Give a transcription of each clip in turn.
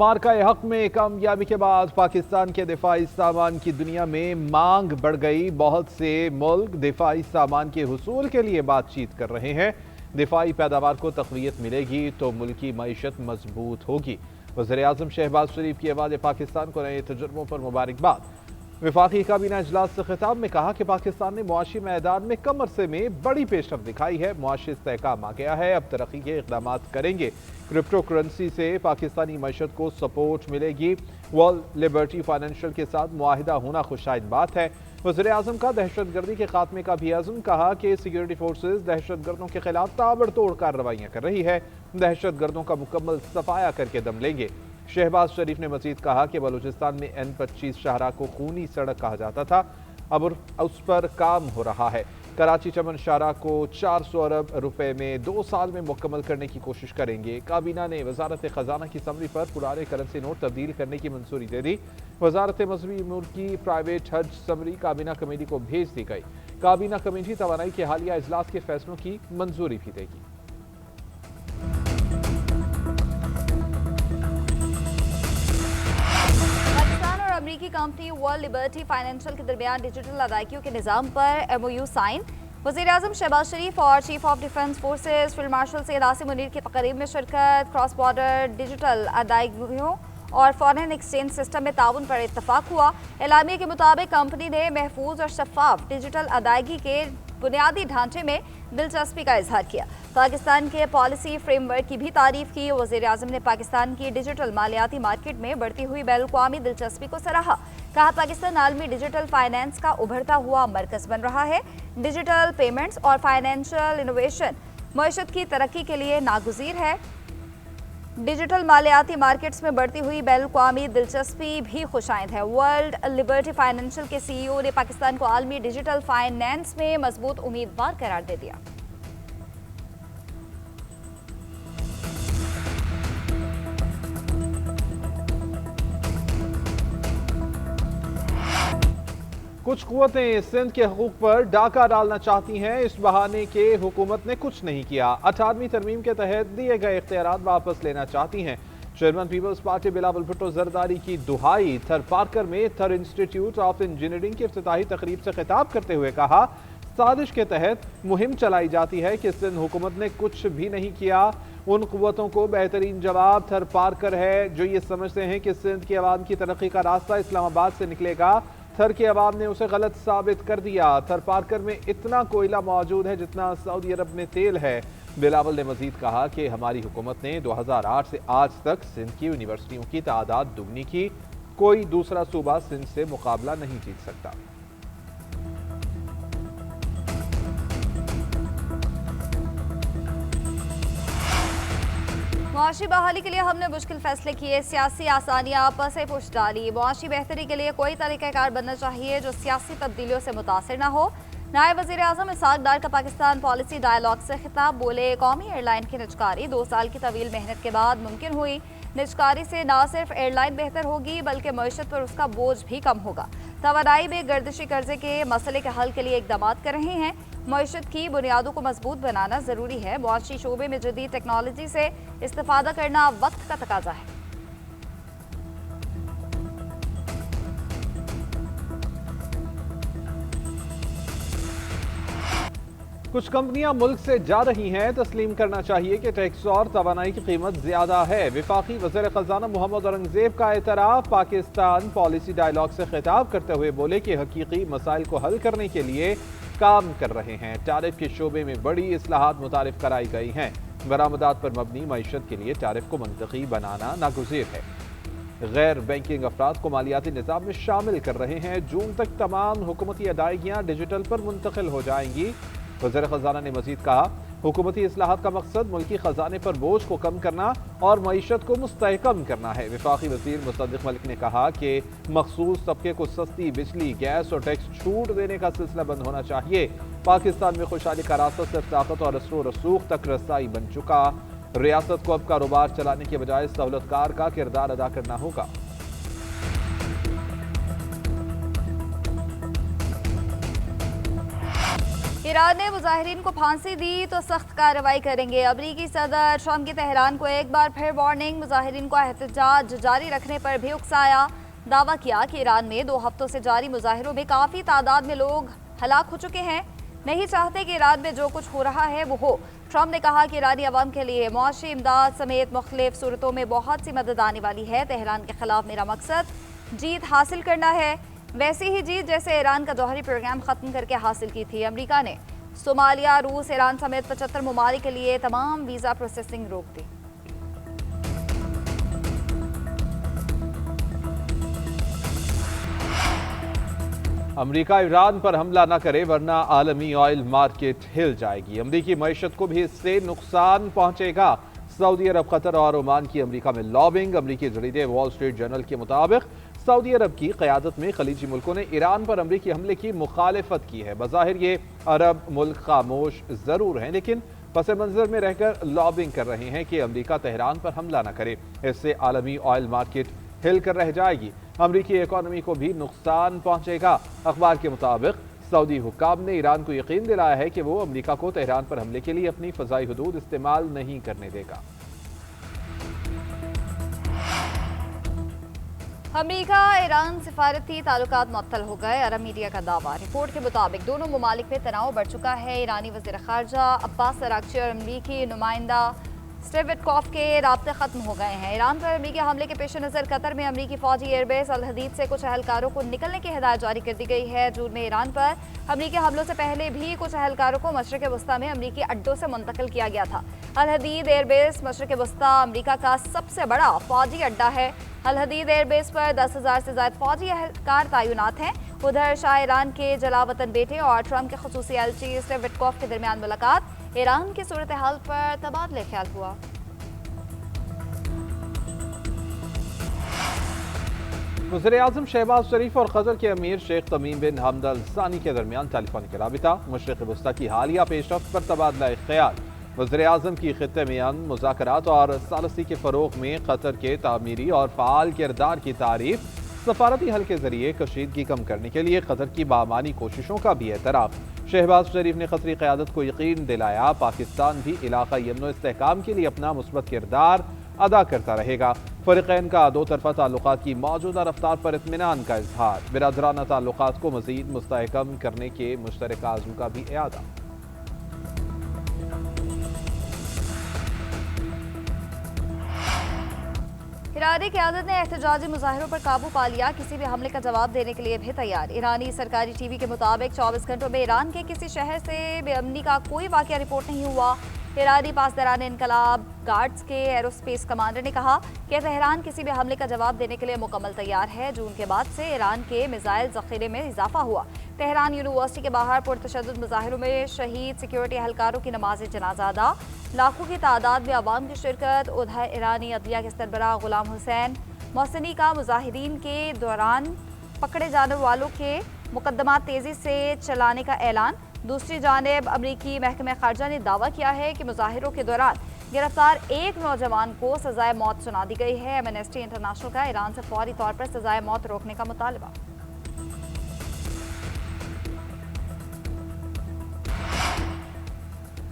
मार्का हक में कामयाबी के बाद पाकिस्तान के दिफाई सामान की दुनिया में मांग बढ़ गई। बहुत से मुल्क दिफाई सामान के हुसूल के लिए बातचीत कर रहे हैं। दिफाई पैदावार को तक़वियत मिलेगी तो मुल्की मईशत मजबूत होगी। वज़ीर-ए-आज़म शहबाज शरीफ की आवाज़ पाकिस्तान को नए तजुर्बों पर मुबारकबाद। वफाकी काबीना इजलास से खिताब में कहा कि पाकिस्तान ने मुआशी मैदान में कम अरसे में बड़ी पेशरफ दिखाई है। मुआशी इस्तेहकाम आ गया है, अब तरक्की के इक़दाम करेंगे। क्रिप्टो करेंसी से पाकिस्तानी मईशत को सपोर्ट मिलेगी। वर्ल्ड लिबर्टी फाइनेंशियल के साथ मुआहिदा होना खुशाइद बात है। वज़ीर-ए-आज़म का दहशतगर्दी के खात्मे का भी अज़्म। कहा कि सिक्योरिटी फोर्सेज दहशतगर्दों के खिलाफ ताबड़तोड़ कार्रवाइयाँ कर रही है। दहशतगर्दों का मुकम्मल सफाया करके दम लेंगे। शहबाज शरीफ ने मजीद कहा कि बलूचिस्तान में N25 शाहराह को खूनी सड़क कहा जाता था, अब उस पर काम हो रहा है। कराची चमन शाहराह को 400 अरब रुपए में 2 साल में मुकम्मल करने की कोशिश करेंगे। काबीना ने वजारत खजाना की समरी पर पुराने करेंसी नोट तब्दील करने की मंजूरी दे दी। वजारत मजहबी उमूर की प्राइवेट हज समरी काबीना कमेटी को भेज दी गई। काबीना कमेटी तवानाई के हालिया इजलास के फैसलों की मंजूरी भी देगी। अमेरिकी कंपनी वर्ल्ड लिबर्टी फाइनेंशियल के दरमियान डिजिटल अदायगियों के निज़ाम पर MOU साइन। वज़ीर-ए-आज़म शहबाज शरीफ और chief of defence forces field marshal Syed Asim Munir की तकरीब में शिरकत। क्रॉस बॉर्डर डिजिटल अदायगियों और फॉरेन एक्सचेंज सिस्टम में ताउन पर इत्तफाक हुआ। एलामिया के मुताबिक कंपनी ने महफूज और शफाफ डिजिटल अदायगी के बुनियादी ढांचे में दिलचस्पी का इजहार किया। पाकिस्तान के पॉलिसी फ्रेमवर्क की भी तारीफ की। वज़ीर-ए-आज़म ने पाकिस्तान की डिजिटल मालियाती मार्केट में बढ़ती हुई बैनुल-अक़वामी दिलचस्पी को सराहा। कहा पाकिस्तान आलमी डिजिटल फाइनेंस का उभरता हुआ मरकज बन रहा है। डिजिटल पेमेंट्स और फाइनेंशियल इनोवेशन मईशत की तरक्की के लिए नागुज़ीर है। डिजिटल मालियाती मार्केट्स में बढ़ती हुई बैनुल-अक़वामी दिलचस्पी भी खुशाइंद है। वर्ल्ड लिबर्टी फाइनेंशियल के CEO ने पाकिस्तान को आलमी डिजिटल फाइनेंस में मजबूत उम्मीदवार करार दे दिया। कुछ कुव्वतें सिंध के हकूक पर डाका डालना चाहती हैं। इस बहाने के हुकूमत ने कुछ नहीं किया। 18वीं तरमीम के तहत दिए गए इख्तियारात वापस लेना चाहती हैं। Chairman people's party Bilawal Bhutto Zardari की दुहाई। थर पार्कर में थर इंस्टीट्यूट ऑफ इंजीनियरिंग की इफ्तिताही तकरीब से खिताब करते हुए कहा साजिश के तहत मुहिम चलाई जाती है कि सिंध हुकूमत ने कुछ भी नहीं किया। उन कुव्वतों को बेहतरीन जवाब थर पार्कर है जो ये समझते हैं कि सिंध की आवाम की तरक्की का रास्ता इस्लामाबाद से निकलेगा। थर के अवाम ने उसे गलत साबित कर दिया। थर पार्कर में इतना कोयला मौजूद है जितना सऊदी अरब में तेल है। बिलावल ने मजीद कहा कि हमारी हुकूमत ने 2008 से आज तक सिंध की यूनिवर्सिटियों की तादाद दुगनी की। कोई दूसरा सूबा सिंध से मुकाबला नहीं जीत सकता। मुआशी बहाली के लिए हमने मुश्किल फैसले किए, सियासी आसानियां पसे पुश डाली। मुआशी बेहतरी के लिए कोई तरीक़ाकार बनना चाहिए जो सियासी तब्दीलियों से मुतासिर न हो। नायब वज़ीर-ए-आज़म इसहाक डार का पाकिस्तान पॉलिसी डायलॉग से खिताब। बोले कौमी एयरलाइन की निजकारी 2 साल की तवील मेहनत के बाद मुमकिन हुई। निजकारी से न सिर्फ एयरलाइन बेहतर होगी बल्कि मईशत पर उसका बोझ भी कम होगा। तवानाई में गर्दिशी कर्जे के मसले के हल के लिए इक़दाम कर रहे हैं। मईशत की बुनियादों को मजबूत बनाना ज़रूरी है। मुआशी शोबे में जदीद टेक्नोलॉजी से इस्तेफादा करना वक्त का तकाजा है। कुछ कंपनियां मुल्क से जा रही हैं। तस्लीम करना चाहिए कि टैक्स और तवानाई की कीमत ज्यादा है। वफाकी वज़ीर खजाना मोहम्मद औरंगजेब का एतराफ़। पाकिस्तान पॉलिसी डायलॉग से खिताब करते हुए बोले कि हकीकी मसाइल को हल करने के लिए काम कर रहे हैं। टैरिफ के शोबे में बड़ी इस्लाहात मुतारिफ कराई गई हैं। बरामदात पर मबनी मईशत के लिए टैरिफ को मंतकी बनाना नागुज़ीर है। गैर बैंकिंग अफराद को मालियाती निज़ाम में शामिल कर रहे हैं। जून तक तमाम हुकूमती अदायगियाँ डिजिटल पर मुंतकिल हो जाएंगी। वज़ीर खजाना ने मजीद कहा हुकूमती इस्लाहात का मकसद मुल्की खजाने पर बोझ को कम करना और मईशत को मुस्तहकम करना है। वफाकी वज़ीर मुसद्दिक़ मलिक ने कहा कि मखसूस तबके को सस्ती बिजली, गैस और टैक्स छूट देने का सिलसिला बंद होना चाहिए। पाकिस्तान में खुशहाली का रास्ता सिर्फ ताकत और असर रसूख तक रसाई बन चुका। रियासत को अब कारोबार चलाने के बजाय सहूलतकार का किरदार अदा करना होगा। ईरान ने मुजाहिरीन को फांसी दी तो सख्त कार्रवाई करेंगे। अमरीकी सदर ट्रंप की तेहरान को एक बार फिर वार्निंग। मुजाहिरीन को एहतजाज जारी रखने पर भी उकसाया। दावा किया कि ईरान में 2 हफ्तों से जारी मुजाहिरों में काफ़ी तादाद में लोग हलाक हो चुके हैं। नहीं चाहते कि ईरान में जो कुछ हो रहा है वो हो। ट्रंप ने कहा कि ईरानी अवाम के लिए मुआशी इमदाद समेत मुख्तलिफ सूरतों में बहुत सी मदद आने वाली है। तेहरान के खिलाफ मेरा मकसद जीत हासिल करना है, वैसी ही जीत जैसे ईरान का जौहरी प्रोग्राम ख़त्म करके हासिल की थी। अमेरिका ने सोमालिया, रूस, ईरान समेत 75 ममालिक के लिए तमाम वीज़ा प्रोसेसिंग रोक दी। अमेरिका ईरान पर हमला न करे वरना आलमी ऑयल मार्केट हिल जाएगी। अमेरिकी मईशत को भी इससे नुकसान पहुंचेगा। सऊदी अरब, कतर और ओमान की अमेरिका में लॉबिंग। अमेरिकी जरीदे वॉल स्ट्रीट जर्नल के मुताबिक सऊदी अरब की क़यादत में खलीजी मुल्कों ने ईरान पर अमेरिकी हमले की मुखालिफत की है। बज़ाहिर ये अरब मुल्क खामोश ज़रूर हैं, लेकिन पस मंज़र में रहकर लॉबिंग कर रहे हैं कि अमेरिका तेहरान पर हमला न करे। इससे आलमी ऑयल मार्केट हिल कर रह जाएगी। अमेरिकी इकॉनमी को भी नुकसान पहुंचेगा। अखबार के मुताबिक सऊदी हुक्काम ने ईरान को यकीन दिलाया है कि वो अमेरिका को तेहरान पर हमले के लिए अपनी फ़ज़ाई हदूद इस्तेमाल नहीं करने देगा। अमेरिका ईरान सिफारती ताल्लुकात मुअत्तल हो गए। अरब मीडिया का दावा। रिपोर्ट के मुताबिक दोनों ममालिक में तनाव बढ़ चुका है। ईरानी वज़ीर ख़ारजा अब्बास अराग़ची और अमरीकी नुमाइंदा स्टीव विटकॉफ के राब्ते ख़त्म हो गए हैं। ईरान पर अमरीकी हमले के पेश नज़र कतर में अमरीकी फ़ौजी एयरबेस अल हदीद से कुछ अहलकारों को निकलने की हिदायत जारी कर दी गई है। जून में ईरान पर अमरीकी हमलों से पहले भी कुछ अहलकारों को मशरिक़ वस्ता में अमरीकी अड्डों से मुंतकिल किया गया था। अल हदीद एयरबेस मशरिक़ वस्ता अमरीका का सबसे बड़ा फ़ौजी अड्डा है। अल हदीद एयरबेस पर 10,000 से ज़ायद फ़ौजी अहलकार तैनात हैं। उधर शाह ईरान के जलावतन बेटे और ट्रंप के ख़ुसूसी एलची स्टीव विटकॉफ के दरमियान मुलाकात। ईरान की सूरत हाल पर तबादला ख्याल हुआ। वज़ीर-ए-आज़म शहबाज शरीफ और कतर के अमीर शेख तमीम बिन हमद अल सानी के दरमियान टेलीफोनिक राबिता। मशरिक़ वस्ता की हालिया पेशरफ्त पर तबादला ख्याल। वज़ीर-ए-आज़म की खित्ते में मुज़ाकरात और सालसी के फ़रोग़ में कतर के तामीरी और फ़ाल किरदार की तारीफ। सफारती हल के ज़रिए कशीदगी कम करने के लिए कतर की बामानी कोशिशों का भी एतराफ़। शहबाज शरीफ ने कतरी क़यादत को यकीन दिलाया पाकिस्तान भी इलाक़ाई अमन व इस्तेहकाम के लिए अपना मुस्बत किरदार अदा करता रहेगा। फ़रीक़ैन का दो तरफ़ा ताल्लुक़ात की मौजूदा रफ्तार पर इत्मीनान का इजहार। बिरादराना ताल्लुक़ात को मज़ीद मुस्तहकम करने के मुश्तरका आज़म का भी इरादा। ईरानी क़यादत ने एहतजाजी मुजाहिरों पर काबू पा लिया। किसी भी हमले का जवाब देने के लिए भी तैयार। ईरानी सरकारी टीवी के मुताबिक 24 घंटों में ईरान के किसी शहर से बेअमनी का कोई वाक़या रिपोर्ट नहीं हुआ। ईरानी पासदारान इनकलाब गार्ड्स के एरोस्पेस कमांडर ने कहा कि तेहरान किसी भी हमले का जवाब देने के लिए मुकम्मल तैयार है। जून के बाद से ईरान के मिसाइल ज़ख़ीरे में इजाफा हुआ। तेहरान यूनिवर्सिटी के बाहर पुरतशद्दुद मुजाहिरों में शहीद सिक्योरिटी एहलकारों की नमाज जनाजा अदा। लाखों की तादाद में अवाम की शिरकत। उधर ईरानी अदलिया के सरबराह गुलाम हुसैन मोहसिनी का मुजाहिदीन के दौरान पकड़े जाने वालों के मुकदमात तेज़ी से चलाने का ऐलान। दूसरी जानिब अमरीकी महकमा ख़ारजा ने दावा किया है कि मुजाहिरों के दौरान गिरफ्तार एक नौजवान को सज़ाए मौत सुना दी गई है। एमनेस्टी इंटरनेशनल का ईरान से फौरी तौर पर सज़ाए मौत रोकने का मुतालबा।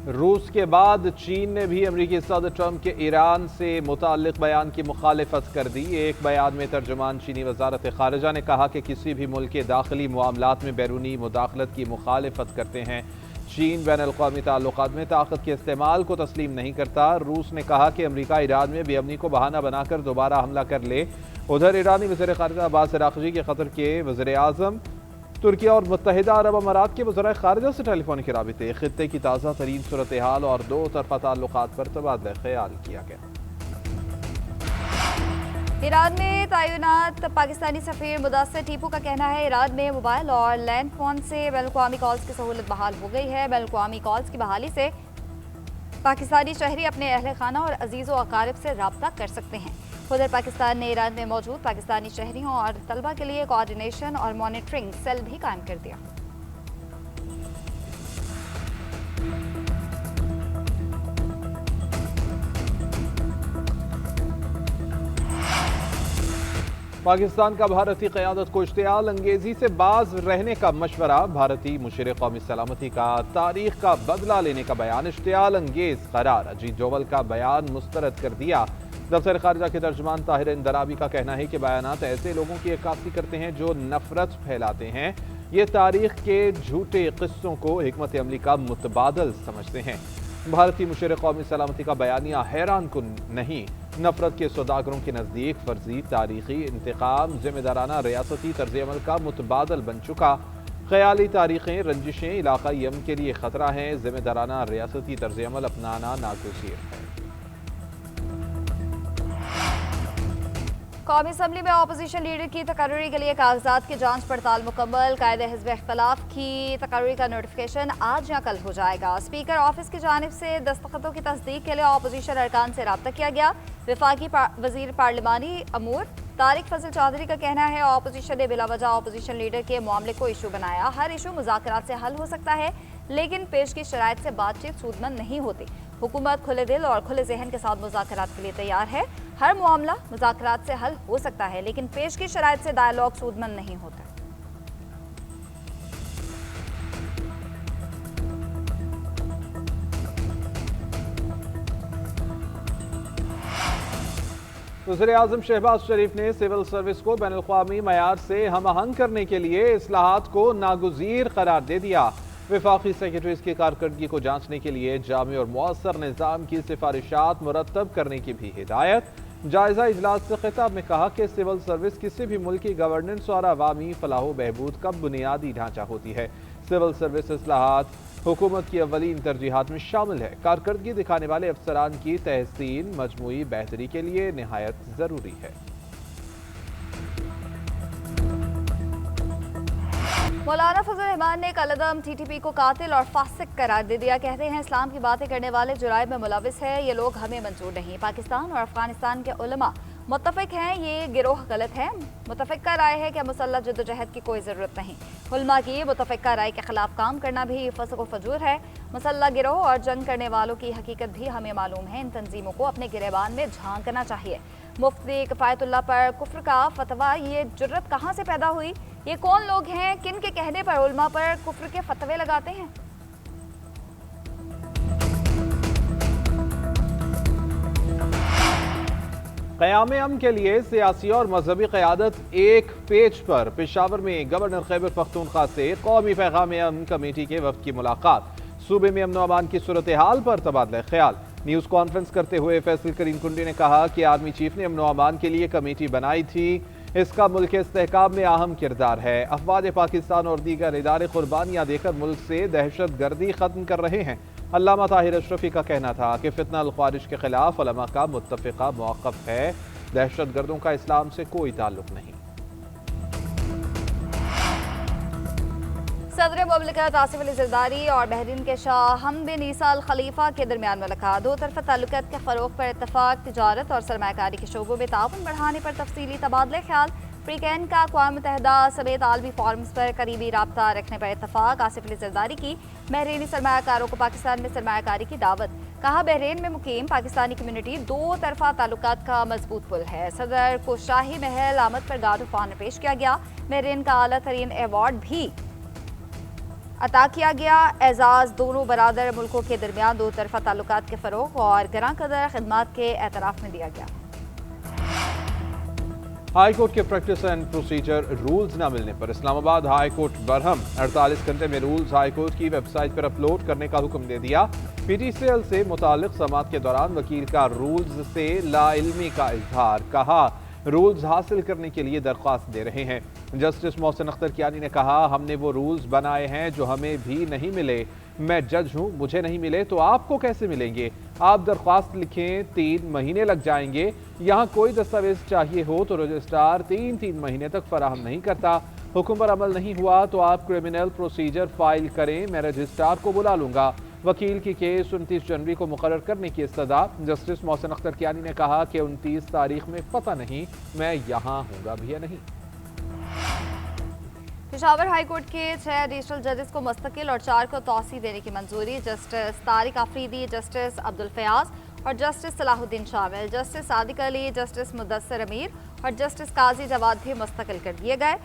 रूस के बाद चीन ने भी अमरीकी सदर ट्रंप के ईरान से मुताल्लिक बयान की मुखालिफत कर दी। एक बयान में तर्जुमान चीनी वजारत ख़ारिजा ने कहा कि किसी भी मुल्क के दाखिली मामलात में बैरूनी मुदाखलत की मुखालिफत करते हैं। चीन बैनुल-अक़वामी ताल्लुकात में ताकत के इस्तेमाल को तस्लीम नहीं करता। रूस ने कहा कि अमरीका ईरान में बेअमनी को बहाना बनाकर दोबारा हमला कर ले। उधर ईरानी वज़ीर ख़ारिजा अब्बास अराग़ची के कतर के वज़ीर-ए-आज़म तुर्की और मुत्तहिदा अरब अमारात के वज़ीर ख़ारिजा से टेलीफोनिक राबिते, खित्ते की ताज़ा तरीन सूरत हाल और दो तरफ़ा ताल्लुकात पर तबादला ख्याल किया गया। ईरान में तैनात पाकिस्तानी सफ़ीर मुदस्सिर टीपू का कहना है ईरान में मोबाइल और लैंड फ़ोन से बैनुल-अक़वामी कॉल्स की सहूलत बहाल हो गई है। बैनुल-अक़वामी कॉल्स की बहाली से पाकिस्तानी शहरी अपने अहल खाना और अजीज़ व अकारिब से रब्ता कर सकते हैं। उधर पाकिस्तान ने ईरान में मौजूद पाकिस्तानी शहरियों और तलबा के लिए कोऑर्डिनेशन और मॉनिटरिंग सेल भी कायम कर दिया। पाकिस्तान का भारतीय क़यादत को इश्तियाल अंगेजी से बाज रहने का मशवरा। भारतीय मुशीर कौमी सलामती का तारीख का बदला लेने का बयान इश्तियाल अंगेज करार। अजीत डोवल का बयान मुस्तरद कर दिया। दफ्तर खारजा के तर्जुमान ताहिर इंदराबी का कहना है कि बयानात ऐसे लोगों की अक्कासी करते हैं जो नफरत फैलाते हैं। ये तारीख के झूठे किस्सों को हिकमत अमली का मुतबादल समझते हैं। भारतीय मुशीर कौमी सलामती का बयानिया हैरान कुन नहीं, नफरत के सौदागरों के नज़दीक फर्जी तारीखी इंतकाम जिम्मेदाराना रियासती तर्ज अमल का मुतबादल बन चुका। ख्याली तारीखें, रंजिशें इलाकाई अमन के लिए खतरा हैं। जिम्मेदाराना रियासती तर्ज अमल अपनाना नागुज़ीर है। कौमी असम्बली में अपोजिशन लीडर की तकर्री के लिए कागजात की जांच पड़ताल मुकम्मल। कायदे हिज़्ब इख्तिलाफ की तकर्री का नोटिफिकेशन आज या कल हो जाएगा। स्पीकर ऑफिस की जानिब से दस्तखतों की तस्दीक के लिए अपोजिशन अरकान से रब्ता किया गया। वफाकी वजीर पार्लिमानी अमूर तारिक फजल चौधरी का कहना है अपोजिशन ने बिला वजह अपोजिशन लीडर के मामले को इशू बनाया। हर इशू मुज़ाकरात से हल हो सकता है, लेकिन पेश की शराइत से बातचीत सूदमंद नहीं होती। हुकूमत खुले दिल और खुले जहन के साथ मुज़ाकरात के लिए तैयार है। हर मामला मुज़ाकरात से हल हो सकता है, लेकिन पेश की शराइत से डायलॉग सूदमंद नहीं होता। वज़ीर-ए-आज़म शहबाज शरीफ ने सिविल सर्विस को बैनुल-अक़वामी मयार से हम आहंग करने के लिए इस्लाहात को नागुज़ीर करार दे दिया। वफाकी सेक्रेटरीज की कारकर्दगी को जांचने के लिए जामी और मुअस्सर निज़ाम की सिफारिशात मुरतब करने की भी हिदायत। जायजा इजलास से खिताब में कहा कि सिविल सर्विस किसी भी मुल्क की गवर्नेंस और अवामी फलाह बहबूद का बुनियादी ढांचा होती है। सिविल सर्विस इस्लाहात हुकूमत की अव्वलीन तरजीहात में शामिल है। कारकर्दगी दिखाने वाले अफसरान की तहसीन मजमूई बेहतरी के लिए निहायत ज़रूरी है। मौलाना फजल रहमान ने कलदम टीटीपी को कातिल और फासिक करार दे दिया। कहते हैं इस्लाम की बातें करने वाले जुराइम में मुलविस है, ये लोग हमें मंजूर नहीं। पाकिस्तान और अफगानिस्तान के उलमा मुत्तफिक हैं ये गिरोह गलत है। मुतफिका राय है कि मुसल्लह जद्दोजहद की कोई ज़रूरत नहीं। उलमा की मुतफिका राय के खिलाफ काम करना भी फस्क व फजूर है। मुसल्लह गिरोह और जंग करने वालों की हकीकत भी हमें मालूम है। इन तंजीमों को अपने गिरेबान में झांकना चाहिए। मुफ्ती किफ़ायतुल्लाह पर कुफ्र का फतवा, ये जुर्रत कहाँ से पैदा हुई? ये कौन लोग हैं किन के कहने पर उलमा पर कुफ्र के फतवे लगाते हैं? क़याम अमन के लिए सियासी और मजहबी क़यादत एक पेज पर। पेशावर में गवर्नर खैबर पख्तूनख्वा से कौमी पैगाम अमन कमेटी के वफ़द की मुलाकात। सूबे में अमन व अमान की सूरत हाल पर तबादला ख्याल। न्यूज़ कॉन्फ्रेंस करते हुए फैसल करीम कुंडी ने कहा कि आर्मी चीफ ने अमन व अमान के लिए कमेटी बनाई थी, इसका मुल्क के इस्तेहकाम में अहम किरदार है। अफवाज पाकिस्तान और दीगर इदारे कुर्बानियाँ देकर मुल्क से दहशत गर्दी ख़त्म कर रहे हैं। अल्लामा ताहिर अशरफी का कहना था कि फितना अल ख्वारिज के खिलाफ उलमा का मुत्तफ़िक़ा मौक़िफ़ है। दहशत गर्दों का इस्लाम से कोई ताल्लुक़ नहीं। सदर मुमलिकत आसिफ अली ज़रदारी और बहरीन के शाह हमद बिन ईसा अल खलीफा के दरमियान मुलाकात। दो तरफ़ा ताल्लुकात के फ़रोग़ पर इत्तफ़ाक़। तिजारत और सरमायाकारी के शोबों में ताउन बढ़ाने पर तफसीली तबादले ख्याल। फ्रीकैन का अक़वाम मुत्तहिदा समेत आलमी फोरम्स पर करीबी राब्ता रखने पर इत्तफ़ाक़। आसिफ अली ज़रदारी की बहरीनी सरमायाकारों को पाकिस्तान में सरमायाकारी की दावत। कहा बहरीन में मुकीम पाकिस्तानी कम्यूनिटी दो तरफ़ा ताल्लुकात का मजबूत पुल है। सदर को शाही महल आमद पर गार्ड ऑफ ऑनर पेश किया गया। बहरीन का आला तरीन एवार्ड भी अता किया गया। एजाज़ दोनों बरादर मुल्कों के दरमियान दो तरफ़ा ताल्लुकात के फ़रोग़ और गरां कदर खिदमात के एतराफ़ में दिया गया। हाई कोर्ट के प्रैक्टिस एंड प्रोसीजर रूल्स न मिलने पर इस्लामाबाद हाई कोर्ट बरहम। 48 घंटे में रूल्स हाई कोर्ट की वेबसाइट पर अपलोड करने का हुक्म दे दिया। PTCL से मुतालिक समाअत के दौरान वकील का रूल्स से लाइल्मी का इजहार। कहा रूल्स हासिल करने के लिए दरख्वास्त दे रहे हैं। जस्टिस मोहसिन अख्तर कियानी ने कहा हमने वो रूल्स बनाए हैं जो हमें भी नहीं मिले। मैं जज हूँ, मुझे नहीं मिले तो आपको कैसे मिलेंगे? आप दरख्वास्त लिखें, 3 महीने लग जाएंगे। यहाँ कोई दस्तावेज चाहिए हो तो रजिस्ट्रार 3 महीने तक फराहम नहीं करता। हुक्म पर अमल नहीं हुआ तो आप क्रिमिनल प्रोसीजर फाइल करें, मैं रजिस्ट्रार को बुला लूंगा। वकील की केस 29 जनवरी को मुकर्रर करने की इस्तदा। जस्टिस मोहसिन अख्तर कियानी ने कहा कि 29 तारीख में पता नहीं मैं यहाँ हूँगा भी या नहीं। पेशावर हाई कोर्ट के 6 एडिशनल जजेस को मुस्तकिल और 4 को तौसी देने की मंजूरी। जस्टिस तारिक आफरीदी, जस्टिस अब्दुल फयाज और जस्टिस सलाहुद्दीन शामिल, जस्टिस सादिक अली, जस्टिस मुदस्सिर अमीर और जस्टिस काजी जवाद भी मुस्तकिल कर दिए गए।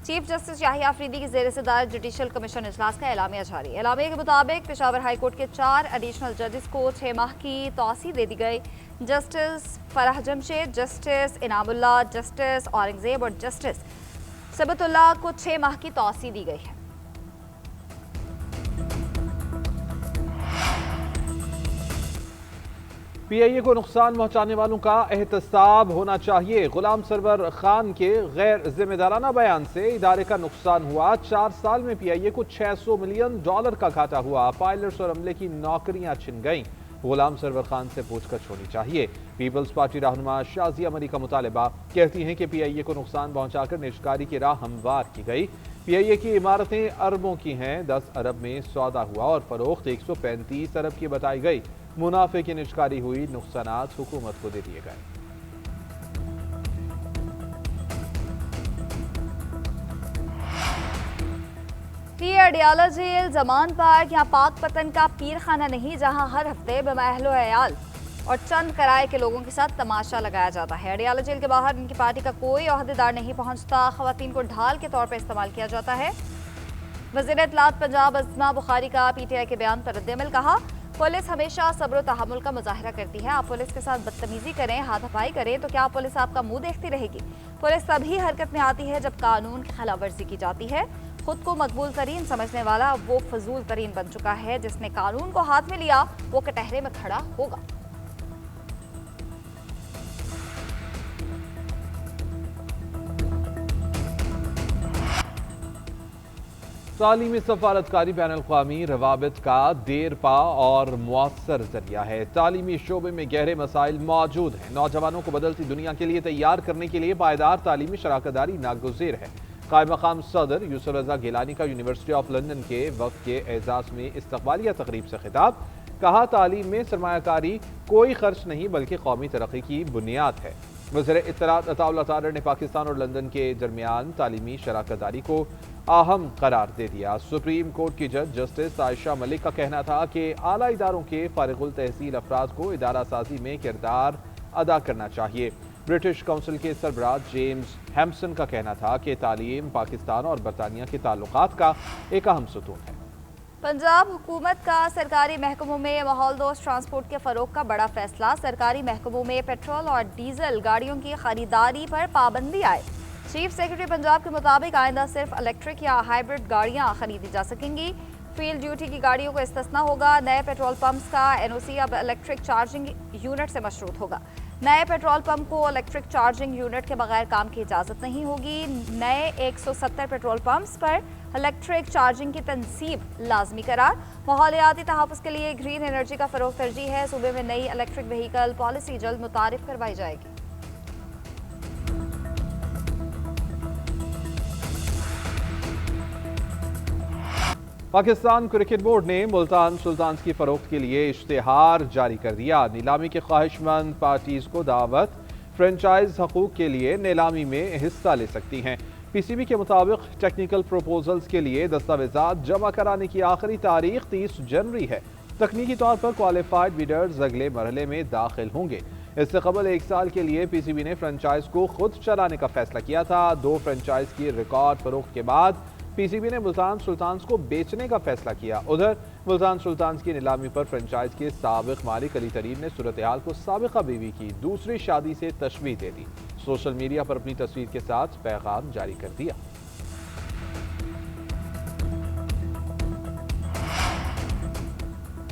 चीफ जस्टिस याहिया अफरीदी की ज़ेर सदारत जुडिशल कमीशन इजलास का एलामिया जारी। एलामिया के मुताबिक पेशावर हाई कोर्ट के 4 एडिशनल जजेस को 6 माह की तौसी दे दी गई। Justice Farah Jamshed, justice Inamullah, justice Aurangzeb और जस्टिस सबतुल्लाह को 6 माह की तौसी दी गई है। पीआईए को नुकसान पहुंचाने वालों का एहतसाब होना चाहिए। गुलाम सरवर खान के गैर जिम्मेदाराना बयान से इदारे का नुकसान हुआ। 4 साल में पीआईए को $600 मिलियन का घाटा हुआ। पायलट्स और अमले की नौकरियां छिन गईं। गुलाम सरवर खान से पूछताछ होनी चाहिए। पीपल्स पार्टी रहनुमा शाजिया मरी का मुतालबा, कहती हैं कि पीआईए को नुकसान पहुंचाकर निजकारी की राह हमवार की गई। पीआईए की इमारतें अरबों की हैं। 10 अरब में सौदा हुआ और फरोख्त 135 अरब की बताई गई। मुनाफे की निजकारी हुई, नुकसानात हुकूमत को दे दिए गए। अडियाला जेल, जमान पार्क या पाक पतन का पीर खाना नहीं, जहां हर हफ्ते बेमहलो अयाल और चंद किराए के लोगों के साथ तमाशा लगाया जाता है। अडियाला जेल के बाहर इनकी पार्टी का कोई ओहदेदार नहीं पहुंचता। खवातीन को ढाल के तौर पर इस्तेमाल किया जाता है। वज़ीर इत्तलात पंजाब अज़मा बुखारी का पीटीआई के बयान पर रद्द-ए-अमल कहा, पुलिस हमेशा सब्र और तहम्मुल का मुजाहिरा करती है। आप पुलिस के साथ बदतमीजी करें, हाथापाई करें तो क्या पुलिस आपका मुंह देखती रहेगी? पुलिस तभी हरकत में आती है जब कानून की खिलाफवर्जी की जाती है। खुद को मकबूल तरीन समझने वाला वो फजूल तरीन बन चुका है। जिसने कानून को हाथ में लिया वो कटहरे में खड़ा होगा। तालीमी सफारतकारी बैन अल-अक़वामी रवाबित का देरपा और मुअस्सर जरिया है। तालीमी शोबे में गहरे मसाइल मौजूद हैं। नौजवानों को बदलती दुनिया के लिए तैयार करने के लिए पायदार तालीमी शराकतदारी नागुज़ेर है। कायम मकाम सदर यूसुफ रज़ा गिलानी का यूनिवर्सिटी ऑफ लंदन के वक्त के एजाज़ में इस्तक़बालिया तक़रीब से खिताब। कहा, तालीम में सरमायाकारी कोई खर्च नहीं बल्कि कौमी तरक्की की बुनियाद है। वज़ीर इत्तलात अताउल्लाह तारर ने पाकिस्तान और लंदन के दरमियान तालीमी शराकतदारी को अहम करार दे दिया। सुप्रीम कोर्ट की जज जस्टिस आयशा मलिक का कहना था कि आला इदारों के फारिगुल तहसील अफराद को इदारा साजी में किरदार अदा करना चाहिए। ब्रिटिश काउंसिल के सरबराह जेम्स हैम्पसन का कहना था कि तालीम पाकिस्तान और बरतानिया के ताल्लुकात का एक अहम सतून है। पंजाब हुकूमत का सरकारी महकमों में माहौल दोस्त ट्रांसपोर्ट के फरोग का बड़ा फैसला। सरकारी महकमों में पेट्रोल और डीजल गाड़ियों की खरीदारी पर पाबंदी आए। चीफ सेक्रेटरी पंजाब के मुताबिक आइंदा सिर्फ इलेक्ट्रिक या हाइब्रिड गाड़ियां खरीदी जा सकेंगी। फील्ड ड्यूटी की गाड़ियों को इस्तिस्ना होगा। नए पेट्रोल पंप्स का एनओसी अब इलेक्ट्रिक चार्जिंग यूनिट से मशरूत होगा। नए पेट्रोल पंप को इलेक्ट्रिक चार्जिंग यूनिट के बगैर काम की इजाज़त नहीं होगी। नए 170 पेट्रोल पंप्स पर इलेक्ट्रिक चार्जिंग की तनसीब लाजमी करार। माहौलियाती तहफ़्फ़ुज़ के लिए ग्रीन एनर्जी का फ़रोग़ तरजीह है। सूबे में नई इलेक्ट्रिक व्हीकल पॉलिसी जल्द मुतारिफ करवाई जाएगी। पाकिस्तान क्रिकेट बोर्ड ने मुल्तान सुल्तान्स की फरोख्त के लिए इश्तिहार जारी कर दिया। नीलामी के ख्वाहिशमंद पार्टीज को दावत, फ्रेंचाइज हकूक के लिए नीलामी में हिस्सा ले सकती हैं। पीसीबी के मुताबिक टेक्निकल प्रपोजल्स के लिए दस्तावेजात जमा कराने की आखिरी तारीख 30 जनवरी है। तकनीकी तौर पर क्वालिफाइड बिडर्स अगले मरहले में दाखिल होंगे। इससे कबल 1 साल के लिए पीसीबी ने फ्रेंचाइज को खुद चलाने का फैसला किया था। 2 फ्रेंचाइज की रिकॉर्ड फरोख्त के बाद पीसीबी ने मुल्तान सुल्तान्स को बेचने का फैसला किया। उधर मुल्तान सुल्तान्स की नीलामी पर फ्रेंचाइज के साबिक मालिक अली तरीन ने सूरत हाल को साबिका बीवी की दूसरी शादी से तशबीह दे दी। सोशल मीडिया पर अपनी तस्वीर के साथ पैगाम जारी कर दिया।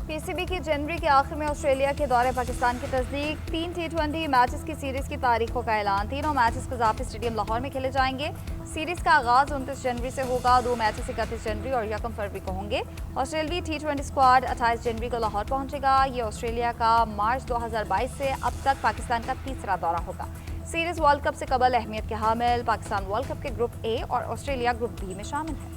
पीसीबी की जनवरी के आखिर में ऑस्ट्रेलिया के दौरे पाकिस्तान की तस्दीक। 3 T20 मैचेस की सीरीज की तारीखों का ऐलान। तीनों मैचेस कज़ाफ़ी स्टेडियम लाहौर में खेले जाएंगे। सीरीज का आगाज 29 जनवरी से होगा। 2 मैचेस 31 जनवरी और 1 फरवरी को होंगे। ऑस्ट्रेलियाई T20 स्क्वाड 28 जनवरी को लाहौर पहुंचेगा। ये ऑस्ट्रेलिया का मार्च 2022 से अब तक पाकिस्तान का तीसरा दौरा होगा। सीरीज वर्ल्ड कप से कबल अहमियत के हामिल। पाकिस्तान वर्ल्ड कप के ग्रुप ए और ऑस्ट्रेलिया ग्रुप बी में शामिल है।